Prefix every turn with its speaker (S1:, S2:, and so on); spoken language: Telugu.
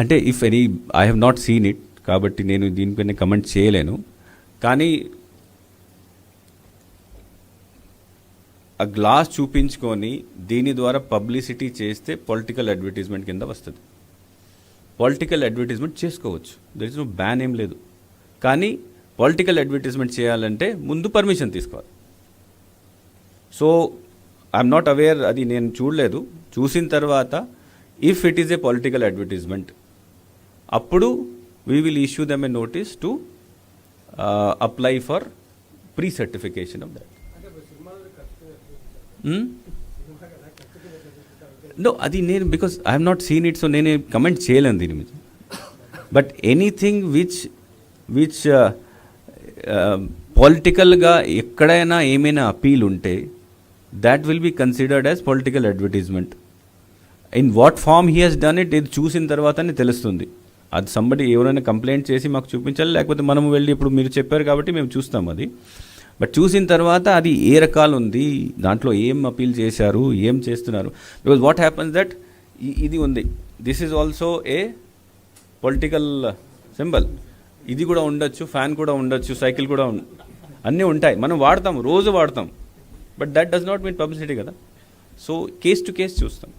S1: అంటే if any I have not seen it, కాబట్టి నేను దీనిపైన కమెంట్ చేయలేను. కానీ ఆ గ్లాస్ చూపించుకొని దీని ద్వారా పబ్లిసిటీ చేస్తే పొలిటికల్ అడ్వర్టైజ్మెంట్ కింద వస్తుంది. పొలిటికల్ అడ్వర్టైజ్మెంట్ చేసుకోవచ్చు, దర్ ఇస్ నో బ్యాన్ ఏం లేదు. కానీ పొలిటికల్ అడ్వర్టైజ్మెంట్ చేయాలంటే ముందు పర్మిషన్ తీసుకోవాలి. సో ఐఎమ్ నాట్ అవేర్, అది నేను చూడలేదు. చూసిన తర్వాత if it is a political advertisement, అప్పుడు we will issue them a notice to apply for pre certification of that. No, అది నేను because I have not seen it, so నేను కమెంట్ చేయలేను దీని మీద. బట్ ఎనీథింగ్ విచ్ పొలిటికల్గా ఎక్కడైనా ఏమైనా అపీల్ ఉంటే that will be considered as political advertisement. In what form he has done it, ఇది చూసిన తర్వాతనే తెలుస్తుంది. అది సంబడి ఎవరైనా కంప్లైంట్ చేసి మాకు చూపించాలి, లేకపోతే మనం వెళ్ళి ఇప్పుడు మీరు చెప్పారు కాబట్టి మేము చూస్తాం అది. బట్ చూసిన తర్వాత అది ఏ రకాలు ఉంది, దాంట్లో ఏం అపీల్ చేశారు, ఏం చేస్తున్నారు. బికాజ్ వాట్ హ్యాపన్స్ దట్ ఇది ఉంది, this is also a political symbol. ఇది కూడా ఉండొచ్చు, ఫ్యాన్ కూడా ఉండొచ్చు, సైకిల్ కూడా అన్నీ ఉంటాయి, మనం వాడతాం, రోజు వాడతాం. But that does not mean publicity కదా. సో కేస్ టు కేస్ చూస్తాం.